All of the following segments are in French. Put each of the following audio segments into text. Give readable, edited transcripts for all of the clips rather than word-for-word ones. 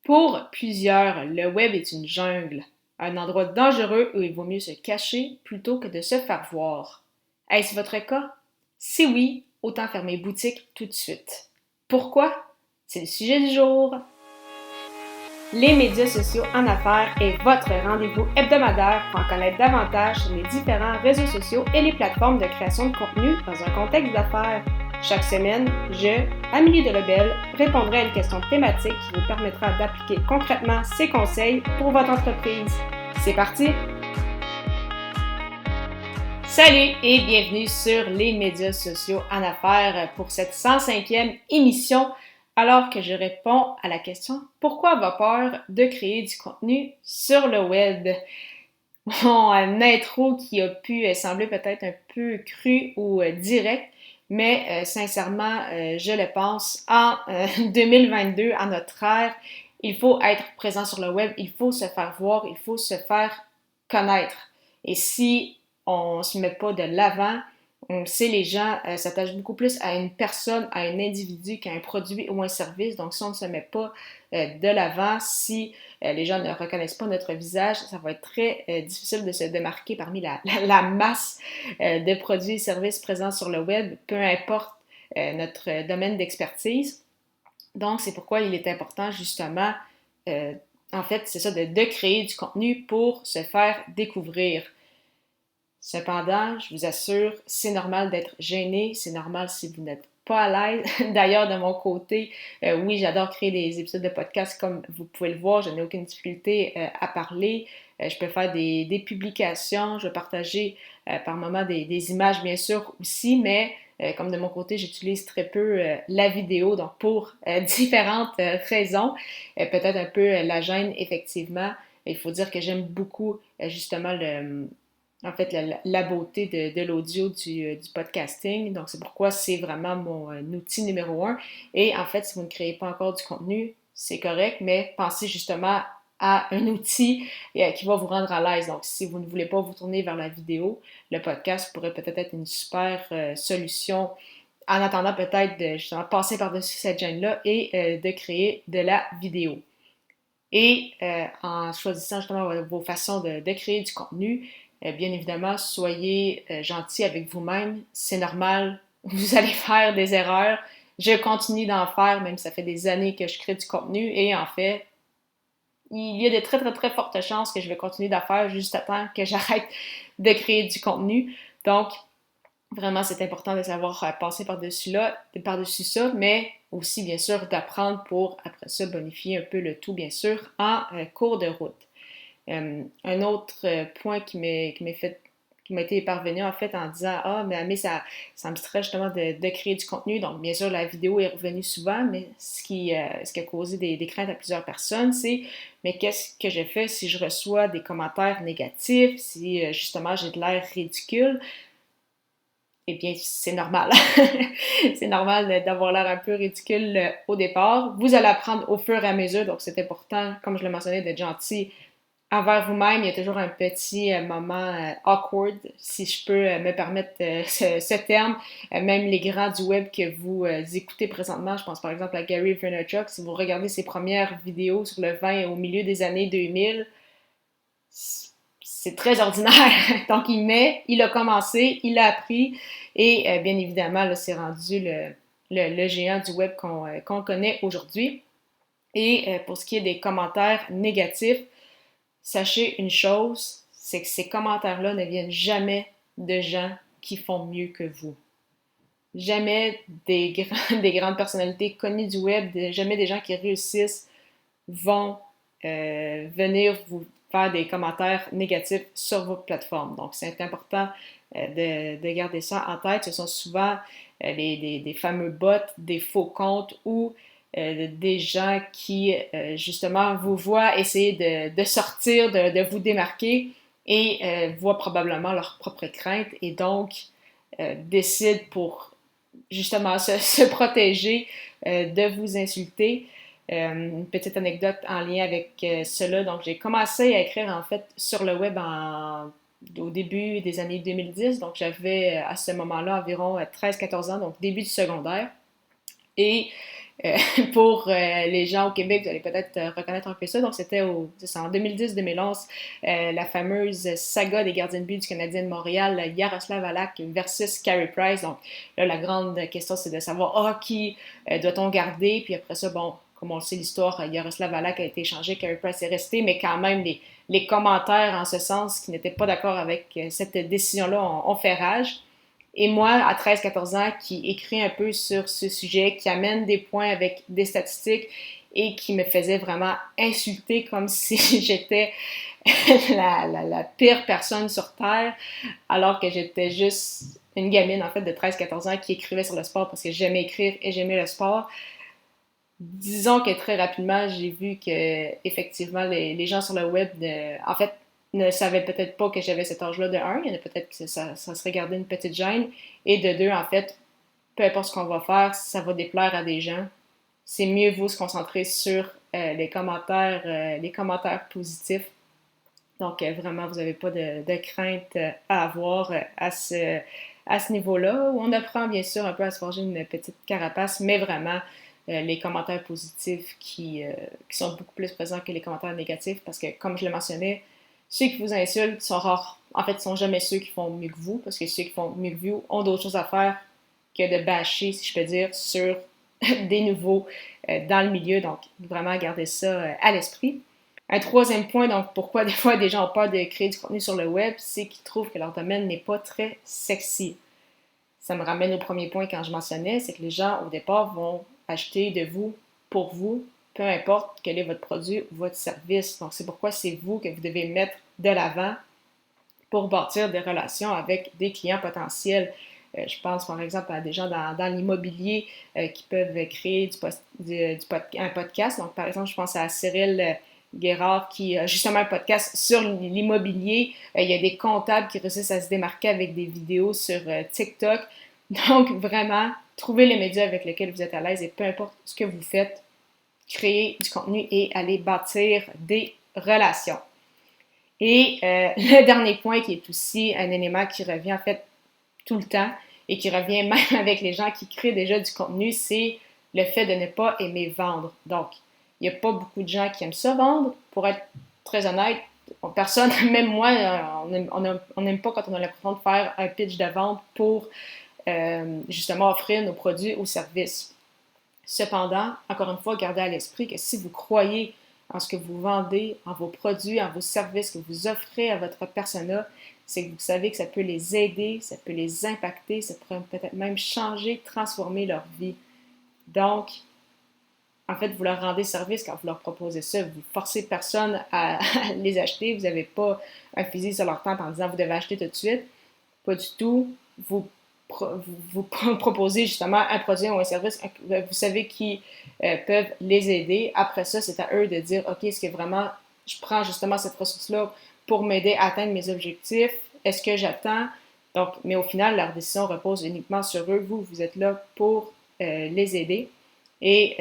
Pour plusieurs, le web est une jungle, un endroit dangereux où il vaut mieux se cacher plutôt que de se faire voir. Est-ce votre cas? Si oui, autant fermer boutique tout de suite. Pourquoi? C'est le sujet du jour. Les médias sociaux en affaires est votre rendez-vous hebdomadaire pour en connaître davantage sur les différents réseaux sociaux et les plateformes de création de contenu dans un contexte d'affaires. Chaque semaine, je, Amélie Delobel, répondrai à une question thématique qui vous permettra d'appliquer concrètement ces conseils pour votre entreprise. C'est parti! Salut et bienvenue sur les médias sociaux en affaires pour cette 105e émission, alors que je réponds à la question « Pourquoi avoir peur de créer du contenu sur le web ?» Mon intro qui a pu sembler peut-être un peu cru ou direct, mais sincèrement, je le pense, en 2022, à notre ère, il faut être présent sur le web, il faut se faire voir, il faut se faire connaître. Et si on ne se met pas de l'avant, on sait, les gens s'attachent beaucoup plus à une personne, à un individu qu'à un produit ou un service. Donc, si on ne se met pas de l'avant, si les gens ne reconnaissent pas notre visage, ça va être très difficile de se démarquer parmi la masse de produits et services présents sur le web, peu importe notre domaine d'expertise. Donc, c'est pourquoi il est important justement, en fait, c'est ça, de créer du contenu pour se faire découvrir. Cependant, je vous assure, c'est normal d'être gêné, c'est normal si vous n'êtes pas à l'aise. D'ailleurs, de mon côté, oui, j'adore créer des épisodes de podcast comme vous pouvez le voir, je n'ai aucune difficulté à parler. Je peux faire des publications, je vais partager par moments des images bien sûr aussi, mais comme de mon côté, j'utilise très peu la vidéo, donc pour différentes raisons, peut-être un peu la gêne effectivement. Il faut dire que j'aime beaucoup justement la beauté de l'audio du podcasting. Donc, c'est pourquoi c'est vraiment mon outil numéro un. Et en fait, si vous ne créez pas encore du contenu, c'est correct, mais pensez justement à un outil qui va vous rendre à l'aise. Donc, si vous ne voulez pas vous tourner vers la vidéo, le podcast pourrait peut-être être une super solution en attendant peut-être de justement passer par-dessus cette gêne-là et de créer de la vidéo. Et en choisissant justement vos façons de créer du contenu, bien évidemment, soyez gentil avec vous-même. C'est normal, vous allez faire des erreurs. Je continue d'en faire, même ça fait des années que je crée du contenu. Et en fait, il y a de très, très, très fortes chances que je vais continuer d'en faire juste à temps que j'arrête de créer du contenu. Donc, vraiment, c'est important de savoir passer par-dessus ça, mais aussi, bien sûr, d'apprendre pour, après ça, bonifier un peu le tout, bien sûr, en cours de route. Un autre point qui m'a été parvenu en fait en disant « Ah, mais ça me stresse justement de créer du contenu. » Donc, bien sûr, la vidéo est revenue souvent, mais ce qui a causé des craintes à plusieurs personnes, c'est « Mais qu'est-ce que je fais si je reçois des commentaires négatifs, si justement j'ai de l'air ridicule? » Eh bien, c'est normal. C'est normal d'avoir l'air un peu ridicule au départ. Vous allez apprendre au fur et à mesure, donc c'est important, comme je le mentionnais, d'être gentil envers vous-même. Il y a toujours un petit moment awkward, si je peux me permettre ce terme. Même les grands du web que vous écoutez présentement, je pense par exemple à Gary Vaynerchuk, si vous regardez ses premières vidéos sur le vin au milieu des années 2000, c'est très ordinaire. Donc, il a commencé, il a appris et bien évidemment, là, c'est rendu le géant du web qu'on connaît aujourd'hui. Et pour ce qui est des commentaires négatifs, sachez une chose, c'est que ces commentaires-là ne viennent jamais de gens qui font mieux que vous. Jamais des grandes personnalités connues du web, jamais des gens qui réussissent vont venir vous faire des commentaires négatifs sur votre plateforme. Donc, c'est important de garder ça en tête. Ce sont souvent des fameux bots, des faux comptes ou des gens qui, justement, vous voient essayer de sortir, de vous démarquer et voient probablement leurs propres craintes et donc décident pour, justement, se protéger de vous insulter. Une petite anecdote en lien avec cela. Donc, j'ai commencé à écrire, en fait, sur le web au début des années 2010. Donc, j'avais à ce moment-là environ 13-14 ans, donc début du secondaire. Et Pour les gens au Québec, vous allez peut-être reconnaître un peu ça. Donc, c'est en 2010-2011, la fameuse saga des gardiens de but du Canadien de Montréal, Jaroslav Halak versus Carey Price. Donc, là, la grande question, c'est de savoir, qui doit-on garder? Puis après ça, bon, comme on le sait, l'histoire, Jaroslav Halak a été échangé, Carey Price est resté, mais quand même, les commentaires en ce sens qui n'étaient pas d'accord avec cette décision-là ont fait rage. Et moi, à 13-14 ans, qui écrit un peu sur ce sujet, qui amène des points avec des statistiques et qui me faisait vraiment insulter comme si j'étais la pire personne sur Terre, alors que j'étais juste une gamine, en fait, de 13-14 ans qui écrivait sur le sport parce que j'aimais écrire et j'aimais le sport. Disons que très rapidement, j'ai vu que effectivement les gens sur le web, en fait, ne savaient peut-être pas que j'avais cet âge-là de un. Il y en a peut-être que ça serait gardé une petite gêne. Et de deux, en fait, peu importe ce qu'on va faire, ça va déplaire à des gens. C'est mieux vous se concentrer sur les commentaires positifs. Donc, vraiment, vous n'avez pas de crainte à avoir à ce niveau-là, où on apprend bien sûr un peu à se forger une petite carapace, mais vraiment, les commentaires positifs qui sont beaucoup plus présents que les commentaires négatifs, parce que, comme je le mentionnais, ceux qui vous insultent sont rares. En fait, ce ne sont jamais ceux qui font mieux que vous, parce que ceux qui font mieux que vous ont d'autres choses à faire que de bâcher, si je peux dire, sur des nouveaux dans le milieu. Donc, vraiment, gardez ça à l'esprit. Un troisième point, donc, pourquoi des fois des gens ont peur de créer du contenu sur le web, c'est qu'ils trouvent que leur domaine n'est pas très sexy. Ça me ramène au premier point quand je mentionnais, c'est que les gens, au départ, vont acheter de vous, pour vous, peu importe quel est votre produit ou votre service. Donc, c'est pourquoi c'est vous que vous devez mettre de l'avant pour bâtir des relations avec des clients potentiels. Je pense, par exemple, à des gens dans l'immobilier qui peuvent créer un podcast. Donc, par exemple, je pense à Cyril Guérard qui a justement un podcast sur l'immobilier. Il y a des comptables qui réussissent à se démarquer avec des vidéos sur TikTok. Donc, vraiment, trouvez les médias avec lesquels vous êtes à l'aise et peu importe ce que vous faites, créer du contenu et aller bâtir des relations. Et le dernier point qui est aussi un élément qui revient en fait tout le temps et qui revient même avec les gens qui créent déjà du contenu, c'est le fait de ne pas aimer vendre. Donc, il n'y a pas beaucoup de gens qui aiment ça vendre. Pour être très honnête, personne, même moi, on n'aime pas quand on a l'impression de faire un pitch de vente pour justement offrir nos produits ou services. Cependant, encore une fois, gardez à l'esprit que si vous croyez en ce que vous vendez, en vos produits, en vos services que vous offrez à votre persona, c'est que vous savez que ça peut les aider, ça peut les impacter, ça peut peut-être même changer, transformer leur vie. Donc, en fait, vous leur rendez service quand vous leur proposez ça. Vous forcez personne à les acheter. Vous n'avez pas un fusil sur leur tempe en disant « vous devez acheter tout de suite ». Pas du tout. Vous proposez justement un produit ou un service, vous savez qui peuvent les aider. Après ça, c'est à eux de dire « OK, est-ce que vraiment je prends justement cette ressource-là pour m'aider à atteindre mes objectifs? Est-ce que j'attends? » Donc, mais au final, leur décision repose uniquement sur eux. Vous êtes là pour les aider. Et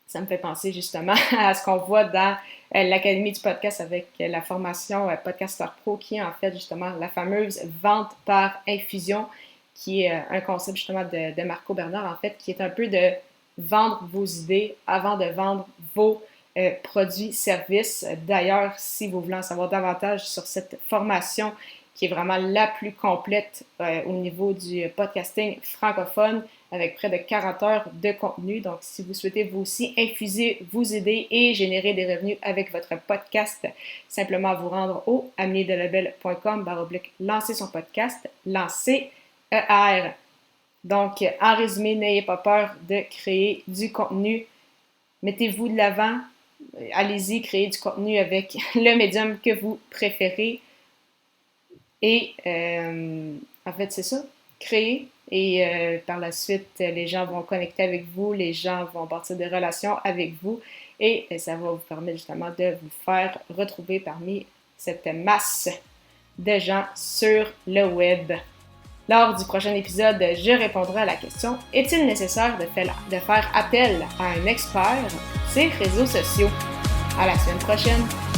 ça me fait penser justement à ce qu'on voit dans l'Académie du podcast avec la formation Podcaster Pro qui est en fait justement la fameuse vente par infusion qui est un concept justement de Marco Bernard en fait qui est un peu de vendre vos idées avant de vendre vos produits, services. D'ailleurs, si vous voulez en savoir davantage sur cette formation qui est vraiment la plus complète au niveau du podcasting francophone, avec près de 40 heures de contenu. Donc, si vous souhaitez vous aussi infuser vos idées et générer des revenus avec votre podcast, simplement vous rendre au ameliedelabel.com/lancer son podcast, lancer ER. Donc, en résumé, n'ayez pas peur de créer du contenu. Mettez-vous de l'avant. Allez-y, créez du contenu avec le médium que vous préférez. Et en fait, c'est ça. Créer. Et par la suite, les gens vont connecter avec vous, les gens vont bâtir des relations avec vous et ça va vous permettre justement de vous faire retrouver parmi cette masse de gens sur le web. Lors du prochain épisode, je répondrai à la question « Est-il nécessaire de faire appel à un expert sur les réseaux sociaux? » À la semaine prochaine!